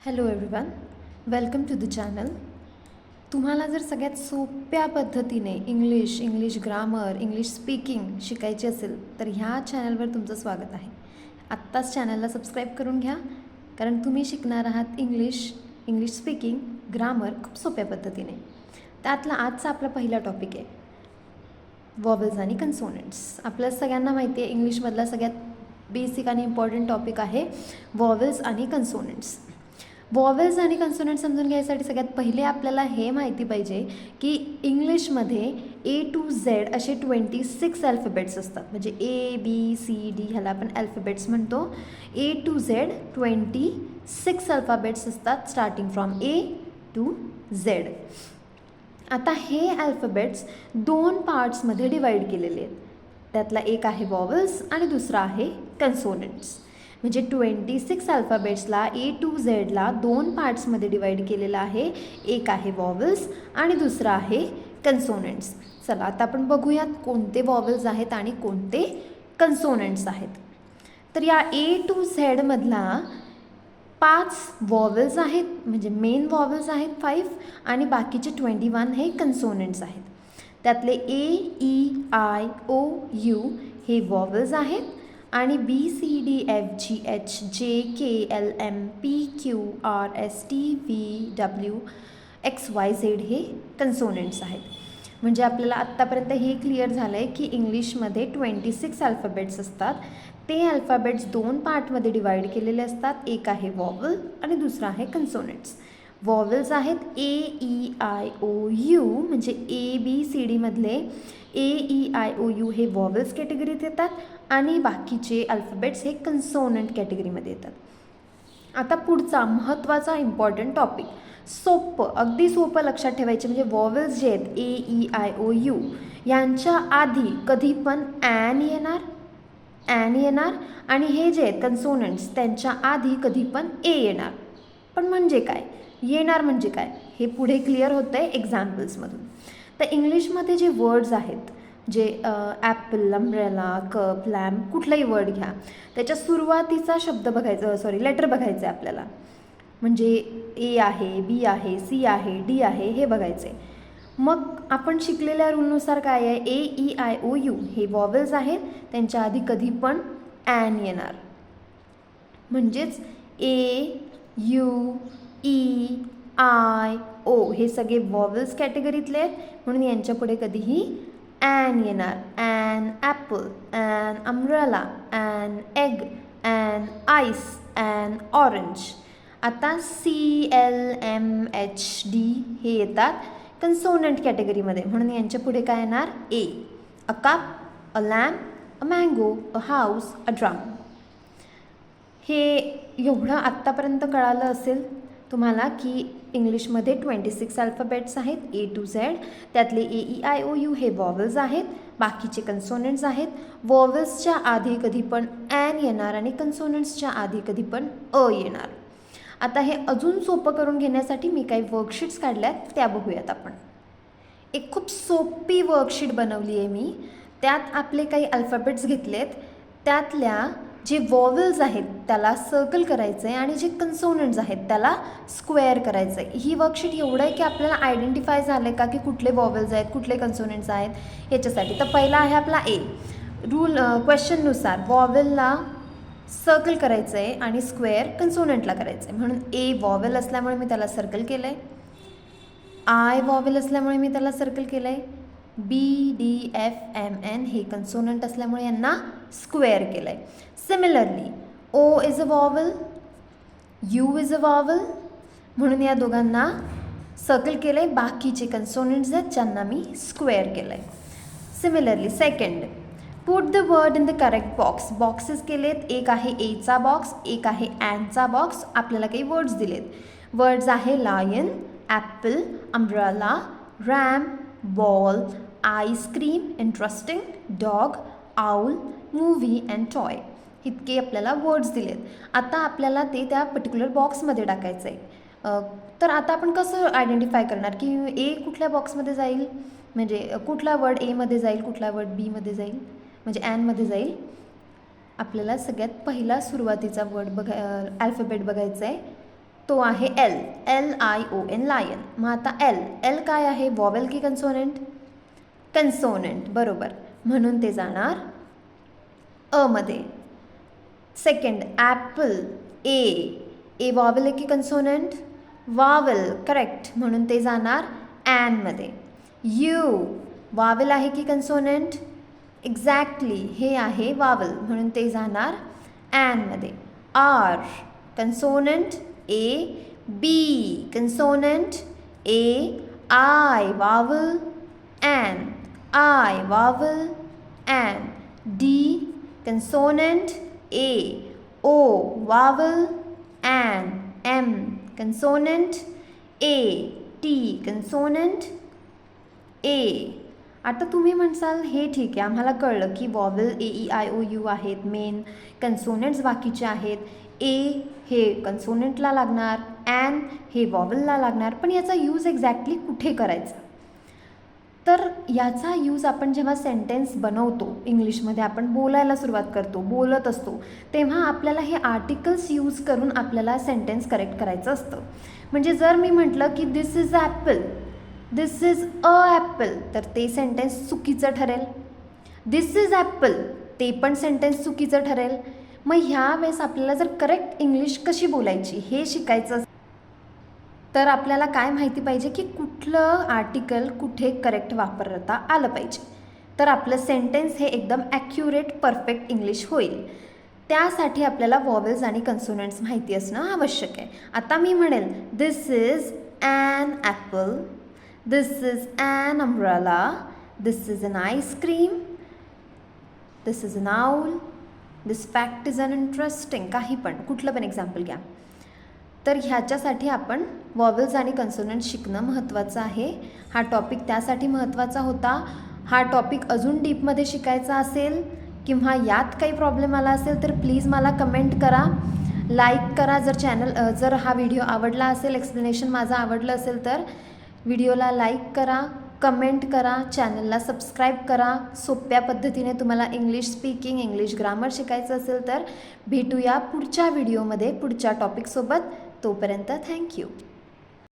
Hello everyone, welcome to the channel. तुम्हाला जर सगळ्यात सोप्या पद्धतीने इंग्लिश ग्रामर, इंग्लिश स्पीकिंग शिकायची असेल तर ह्या चॅनलवर तुमचं स्वागत आहे. आत्ताच चॅनलला सबस्क्राईब करून घ्या, कारण तुम्ही शिकणार आहात इंग्लिश स्पीकिंग, ग्रामर खूप सोप्या पद्धतीने. त्यातला आजचा आपला पहिला टॉपिक आहे वॉवेल्स आणि कन्सोनंट्स. आपल्या सगळ्यांना माहिती आहे इंग्लिशमधला सगळ्यात बेसिक आणि इम्पॉर्टंट टॉपिक आहे वॉवेल्स आणि कन्सोनंट्स. वॉवेल्स आणि कन्सोनंट समजून घ्यायसाठी सगळ्यात पहिले आपल्याला हे माहिती पाहिजे की इंग्लिशमध्ये A to Z असे 26 अल्फाबेट्स असतात. म्हणजे ABCD ह्याला आपण अल्फाबेट्स म्हणतो. A to Z 26 अल्फाबेट्स असतात, starting from A to Z. आता हे अल्फाबेट्स दोन पार्ट्समध्ये डिवाईड केलेले आहेत. त्यातला एक आहे वॉवेल्स आणि दुसरा आहे कन्सोनंट्स. म्हणजे 26 अल्फाबेट्सला A to Zला दोन पार्ट्समध्ये डिवाईड केलेलं आहे. एक आहे वॉवेल्स आणि दुसरा आहे कन्सोनंट्स. चला आता आपण बघूयात कोणते वॉवेल्स आहेत आणि कोणते कन्सोनंट्स आहेत. तर या A to Zमधला 5 वॉवेल्स आहेत, म्हणजे मेन वॉवेल्स आहेत 5 आणि बाकीचे 21 हे कन्सोनंट्स आहेत. त्यातले A, E, I, O, U हे वॉवेल्स आहेत आणि BCDFGHJKLMPQRSTVWXYZ हे कन्सोनंट्स आहेत. म्हणजे आपल्याला आत्तापर्यंत हे क्लिअर झालं आहे की इंग्लिशमध्ये 26 अल्फाबेट्स असतात. ते अल्फाबेट्स दोन पार्टमध्ये डिवाईड केलेले असतात. एक आहे वॉवेल आणि दुसरा आहे कन्सोनंट्स. वॉवेल्स आहेत AEIOU, म्हणजे ABCDमधले AEIOU हे वॉवेल्स कॅटेगरीत येतात आणि बाकीचे अल्फाबेट्स हे कन्सोनंट कॅटेगरीमध्ये येतात. आता पुढचा महत्त्वाचा इम्पॉर्टंट टॉपिक, सोपं, अगदी सोपं लक्षात ठेवायचे. म्हणजे वॉवेल्स जे आहेत AEIOU यांच्या आधी कधी पण ॲन येणार आणि हे जे आहेत कन्सोनंट्स त्यांच्या आधी कधी पण ए येणार. पण म्हणजे काय येणार, म्हणजे काय हे पुढे क्लिअर होतं आहे एक्झाम्पल्समधून. तर इंग्लिशमध्ये जे वर्ड्स आहेत, जे ॲपल, अम्ब्रेला, कप, लॅम्प, कुठलाही वर्ड घ्या, त्याच्या सुरुवातीचा शब्द बघायचा, लेटर बघायचं आहे आपल्याला. म्हणजे A आहे, B आहे, C आहे, D आहे हे बघायचे. मग आपण शिकलेल्या रूलनुसार काय आहे, AEIOU हे वॉवेल्स आहेत, त्यांच्या आधी कधी पण ॲन येणार. म्हणजेच AUEIO हे सगळे वॉवेल्स कॅटेगरीतले आहेत, म्हणून यांच्या पुढे कधीही ॲन येणार. An apple, an umbrella, an egg, an ice, an orange. आता CLMHD हे येतात कन्सोनंट कॅटेगरीमध्ये, म्हणून यांच्या पुढे काय येणार, A. A cup, a lamp, a mango, a house, a drum. हे एवढं आत्तापर्यंत कळालं असेल तुम्हाला की इंग्लिशमध्ये 26 अल्फाबेट्स आहेत A to Z. त्यातले AEIOU हे वॉवेल्स आहेत, बाकीचे कन्सोनंट्स आहेत. वॉवेल्सच्या आधी कधी पण ॲन येणार आणि कन्सोनंट्सच्या आधी कधी पण अ येणार. आता हे अजून सोपं करून घेण्यासाठी मी काही वर्कशीट्स काढल्यात, त्या बघूयात आपण. एक खूप सोपी वर्कशीट बनवली आहे मी. त्यात आपले काही अल्फाबेट्स घेतलेत, त्यातल्या जे वॉवेल्स आहेत त्याला सर्कल करायचं आहे आणि जे कन्सोनंट्स आहेत त्याला स्क्वेअर करायचं आहे. ही वर्कशीट एवढं आहे की आपल्याला आयडेंटिफाय झालं आहे का की कुठले वॉवेल्स आहेत, कुठले कन्सोनंट्स आहेत याच्यासाठी. तर पहिला आहे आपला A. रूल क्वेश्चननुसार वॉवेलला सर्कल करायचं आहे आणि स्क्वेअर कन्सोनंटला करायचं आहे. म्हणून A वॉवेल असल्यामुळे मी त्याला सर्कल केलं आहे. I वॉवेल असल्यामुळे मी त्याला सर्कल केलं आहे. BDFMN हे कन्सोनंट असल्यामुळे यांना स्क्वेअर केलं आहे. Similarly O is a vowel, U is a vowel, म्हणून या दोघांना सर्कल केलं आहे. बाकीचे कन्सोनंट्स आहेत ज्यांना मी स्क्वेअर केलं आहे. Similarly second, put the word in the correct box. Boxes केलेत, एक आहे Aचा बॉक्स, एक आहे ॲनचा बॉक्स. आपल्याला काही वर्ड्स दिलेत. वर्ड्स आहे lion, apple, umbrella, ram, ball, ice cream, interesting, dog, owl, movie and toy. इतके आपल्याला वर्ड्स दिलेत. आता आपल्याला ते त्या पर्टिक्युलर बॉक्समध्ये टाकायचं आहे. तर आता आपण कसं आयडेंटिफाय करणार की ए कुठल्या बॉक्समध्ये जाईल, म्हणजे कुठला वर्ड एमध्ये जाईल, कुठला वर्ड बीमध्ये जाईल, म्हणजे ॲनमध्ये जाईल. आपल्याला सगळ्यात पहिला सुरुवातीचा वर्ड अल्फाबेट बघायचा आहे. तो आहे एल, LION लायन. मग आता एल काय आहे, वॉवेल की कन्सोनंट? कन्सोनंट, बरोबर, म्हणून ते जाणार अ मध्ये. सेकंड ॲपल, ए वॉवेल आहे की कन्सोनंट? वावेल, करेक्ट, म्हणून ते जाणार ॲनमध्ये. यू वावेल आहे की कन्सोनंट? एक्झॅक्टली, हे आहे वावेल, म्हणून ते जाणार ॲनमध्ये. R consonant, a B consonant, a I vowel an, I vowel an. D consonant, a O vowel an, M consonant, a T consonant, a. आता तुम्ही म्हणसाल हे ठीक आहे, आम्हाला कळलं की वॉवेल AEIOU आहेत मेन, कन्सोनंट्स बाकीचे आहेत. ए हे कन्सोनंटला लागणार, ॲन हे वॉवेलला लागणार, पण याचा यूज एक्झॅक्टली कुठे करायचा? तर याचा यूज आपण जेव्हा सेंटेन्स बनवतो, इंग्लिशमध्ये आपण बोलायला सुरुवात करतो, बोलत असतो, तेव्हा आपल्याला हे आर्टिकल्स यूज करून आपल्याला सेंटेन्स करेक्ट करायचं असतं. म्हणजे जर मी म्हटलं की this is apple, this is a apple, तर ते सेंटेन्स चुकीचं ठरेल. दिस इज ॲपल, ते पण सेंटेन्स चुकीचं ठरेल. मग ह्या वेळेस आपल्याला जर करेक्ट इंग्लिश कशी बोलायची हे शिकायचं, तर आपल्याला काय माहिती पाहिजे की कुठलं आर्टिकल कुठे करेक्ट वापरता आलं पाहिजे, तर आपलं सेंटेन्स हे एकदम ॲक्युरेट परफेक्ट इंग्लिश होईल. त्यासाठी आपल्याला वॉवेल्स आणि कन्सोनंट्स माहिती असणं आवश्यक आहे. आता मी म्हणेल this is an apple, this is an umbrella, this is an ice cream, this is an owl, this fact is an interesting, काही पण कुठलं पण एक्झाम्पल घ्या. तर ह्याच्यासाठी आपण वॉवेल्स आणि कन्सोनंट शिकणं महत्त्वाचं आहे. हा टॉपिक त्यासाठी महत्त्वाचा होता. हा टॉपिक अजून डीपमध्ये शिकायचा असेल किंवा यात काही प्रॉब्लेम आला असेल तर प्लीज मला कमेंट करा, लाईक करा. जर हा व्हिडिओ आवडला असेल, एक्सप्लेनेशन माझं आवडलं असेल तर व्हिडिओला लाईक करा, कमेंट करा, चॅनलला सबस्क्राईब करा. सोप्या पद्धतीने तुम्हाला इंग्लिश स्पीकिंग, इंग्लिश ग्रामर शिकायचं असेल तर भेटूया पुढच्या व्हिडिओमध्ये पुढच्या टॉपिकसोबत. तोपर्यंत थँक्यू.